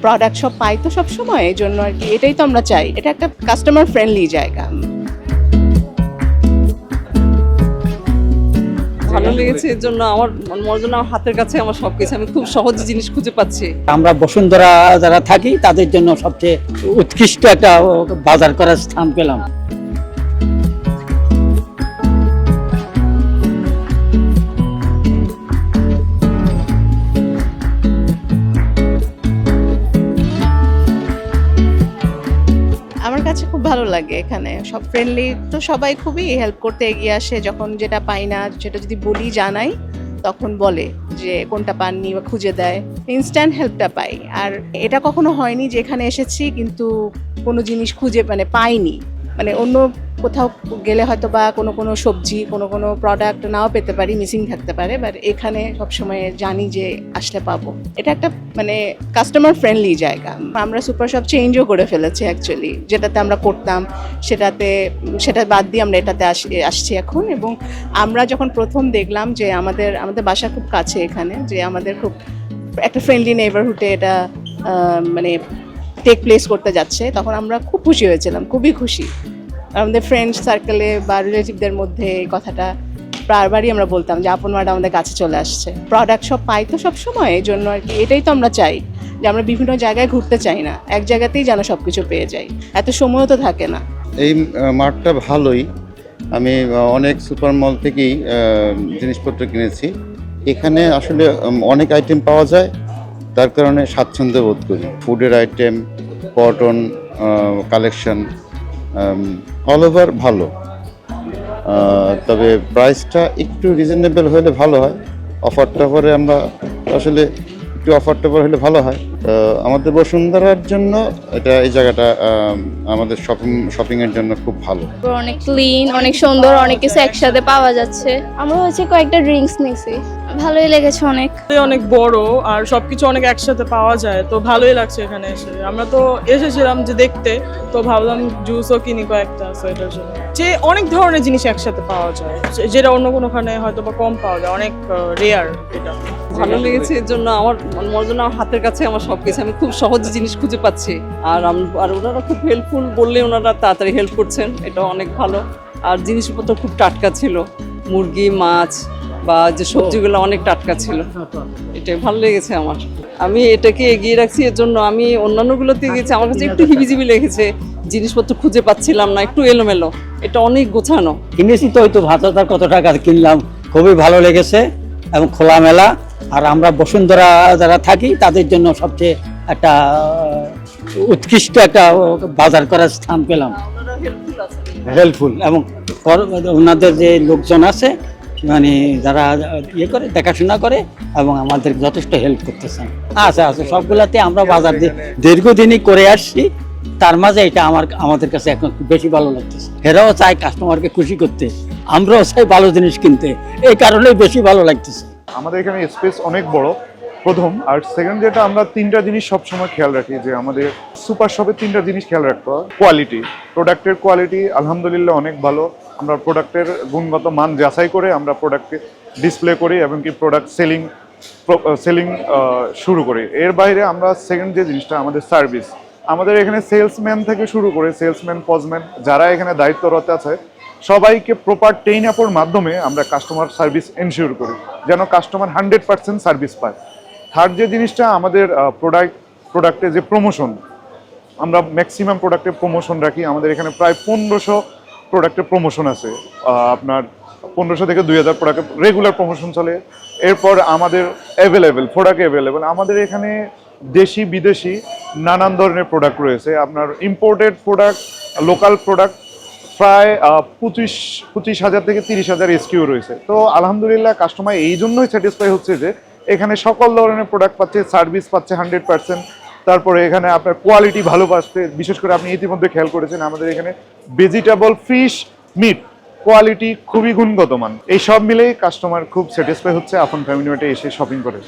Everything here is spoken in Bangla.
প্রোডাক্ট সব পাই তো সবসময়, এই জন্য আর কি এটাই তো আমরা চাই। এটা একটা কাস্টমার ফ্রেন্ডলি জায়গা। ভালো লেগেছে এর জন্য আমার মনে হয় আমার হাতের কাছে আমার সবকিছু, আমি খুব সহজে জিনিস খুঁজে পাচ্ছি। আমরা বসুন্ধরা যারা থাকি তাদের জন্য সবচেয়ে উৎকৃষ্ট একটা বাজার করার স্থান পেলাম। আমার কাছে খুব ভালো লাগে এখানে, সব ফ্রেন্ডলি তো, সবাই খুবই হেল্প করতে এগিয়ে আসে। যখন যেটা পাই না সেটা যদি বলি জানাই, তখন বলে যে কোনটা পাননি বা খুঁজে দেয়, ইনস্ট্যান্ট হেল্পটা পাই। আর এটা কখনো হয়নি যে এখানে এসেছি কিন্তু কোনো জিনিস খুঁজে পাইনি। অন্য কোথাও গেলে হয়তো বা কোনো সবজি কোনো প্রোডাক্ট নাও পেতে পারি, মিসিং থাকতে পারে, বাট এখানে সবসময় জানি যে আসলে পাবো। এটা একটা কাস্টমার ফ্রেন্ডলি জায়গা। আমরা সুপার শপ চেঞ্জও করে ফেলেছি অ্যাকচুয়ালি, যেটাতে আমরা করতাম সেটা বাদ দিয়ে আমরা এটাতে আসছি এখন। এবং আমরা যখন প্রথম দেখলাম যে আমাদের বাসা খুব কাছে এখানে, যে আমাদের খুব একটা ফ্রেন্ডলি নেইবারহুডে এটা টেক প্লেস করতে যাচ্ছে, তখন আমরা খুব খুশি হয়েছিলাম, খুবই খুশি। আমাদের ফ্রেন্ড সার্কেলে বা রিলেটিভদের মধ্যে এই কথাটা বারবারই আমরা বলতাম যে আপন মাটা আমাদের কাছে চলে আসছে। প্রোডাক্ট সব পাই তো সবসময়, এই জন্য আর কি এটাই তো আমরা চাই, যে আমরা বিভিন্ন জায়গায় ঘুরতে চাই না, এক জায়গাতেই যেন সব কিছু পেয়ে যাই, এত সময়ও তো থাকে না। এই মার্টটা ভালোই। আমি অনেক সুপার মল থেকেই জিনিসপত্র কিনেছি। এখানে আসলে অনেক আইটেম পাওয়া যায়, তার কারণে স্বাচ্ছন্দ্য বোধ করি। ফুডের item, cotton collection all over ভালো। তবে প্রাইসটা একটু রিজনেবল হলে ভালো হয়। অফারটা আমরা আসলে একটু অফারটা হলে ভালো হয়। আমাদের বসুন্ধরার জন্য এই জায়গাটা আমাদের শপিংয়ের জন্য খুব ভালো। অনেক ক্লিন, অনেক সুন্দর, অনেক কিছু একসাথে পাওয়া যাচ্ছে। আমরা কয়েকটা ড্রিঙ্কস নিয়েছি, ভালোই লেগেছে। অনেক বড় আর সবকিছু অনেক একসাথে পাওয়া যায়, তো ভালোই লাগছে এখানে এসে। আমরা তো এসেছিলাম যে দেখতে, তো ভাবলাম জুসও কিনি কয়েকটা, এটার জন্য যে অনেক ধরনের জিনিস একসাথে পাওয়া যায়, যেটা অন্য কোনোখানে হয়তো বা কম পাওয়া যায়, অনেক রেয়ার। এটা ভালো লেগেছে এর জন্য আমার মনে হয় আমার হাতের কাছে আমার সবকিছু, আমি খুব সহজে জিনিস খুঁজে পাচ্ছি। আর ওনারা খুব হেল্পফুল, বললে ওনারা তাড়াতাড়ি হেল্প করছেন, এটা অনেক ভালো। আর জিনিসপত্র খুব টাটকা ছিল, মুরগি, মাছ বা যে সবজিগুলো অনেক টাটকা ছিল, এটাই ভালো লেগেছে আমার। আমি এটাকে এগিয়ে রাখছি এর জন্য। আমি অন্যান্যগুলোতে গেছি, আমার কাছে একটু হিবিজিবি লেগেছে, জিনিসপত্র খুঁজে পাচ্ছিলাম না, একটু এলোমেলো। এটা অনেক গোছানো। কিনেছি তো হয়তো ভাতার কত টাকা কিনলাম, খুবই ভালো লেগেছে এবং খোলামেলা। আর আমরা বসুন্ধরা যারা থাকি তাদের জন্য সবচেয়ে একটা উৎকৃষ্ট একটা বাজার করার স্থান পেলাম। হেল্পফুল এবং ওনাদের যে লোকজন আছে যারা করে দেখাশোনা করে এবং আমাদের যথেষ্ট হেল্প করতেছেন। আচ্ছা সবগুলাতে আমরা বাজার দীর্ঘদিনই করে আসছি, তার মাঝে এটা আমাদের কাছে এখন বেশি ভালো লাগতেছে। এরাও চায় কাস্টমারকে খুশি করতে, আমরাও চাই ভালো জিনিস কিনতে, এই কারণেই বেশি ভালো লাগতেছে। আমাদের এখানে স্পেস অনেক বড়, প্রথম। আর সেকেন্ড যেটা আমরা তিনটা জিনিস সবসময় খেয়াল রাখি, যে আমাদের সুপার শপে তিনটা জিনিস খেয়াল রাখতে হয়। কোয়ালিটি, প্রোডাক্টের কোয়ালিটি আলহামদুলিল্লাহ অনেক ভালো। আমরা প্রোডাক্টের গুণগত মান যাচাই করে আমরা প্রোডাক্টকে ডিসপ্লে করি এবং কি প্রোডাক্ট সেলিং শুরু করি। এর বাইরে আমরা সেকেন্ড যে জিনিসটা, আমাদের সার্ভিস। আমাদের এখানে সেলসম্যান থেকে শুরু করে সেলসম্যান, পজম্যান যারা এখানে দায়িত্বরত আছে, সবাইকে প্রপার ট্রেন আপের মাধ্যমে আমরা কাস্টমার সার্ভিস এনশিওর করি, যেন কাস্টমার 100% সার্ভিস পায়। থার্ড যে জিনিসটা, আমাদের প্রোডাক্টে যে প্রমোশন, আমরা ম্যাক্সিমাম প্রোডাক্টে প্রমোশন রাখি। আমাদের এখানে প্রায় 1500 প্রোডাক্টের প্রমোশন আছে। আপনার 1500 থেকে 2000 প্রোডাক্টের রেগুলার প্রমোশন চলে। এরপর আমাদের প্রোডাক্ট অ্যাভেলেবেল। আমাদের এখানে দেশি বিদেশি নানান ধরনের প্রোডাক্ট রয়েছে। আপনার ইম্পোর্টেড প্রোডাক্ট, লোকাল প্রোডাক্ট প্রায় 25,000 থেকে 30,000 এসকিউ রয়েছে। তো আলহামদুলিল্লাহ কাস্টমার এই জন্যই স্যাটিসফাই হচ্ছে যে এখানে সকল ধরনের প্রোডাক্ট পাচ্ছে, সার্ভিস পাচ্ছে 100%। তারপরে এখানে আপনার কোয়ালিটি ভালো পাচ্ছে। বিশেষ করে আপনি ইতিমধ্যে খেয়াল করেছেন, আমাদের এখানে ভেজিটেবল, ফিশ, মিট কোয়ালিটি খুবই গুণগত মান। এই সব মিলেই কাস্টমার খুব স্যাটিসফাই হচ্ছে আপন ফ্যামিলি মার্টে এসে শপিং করে।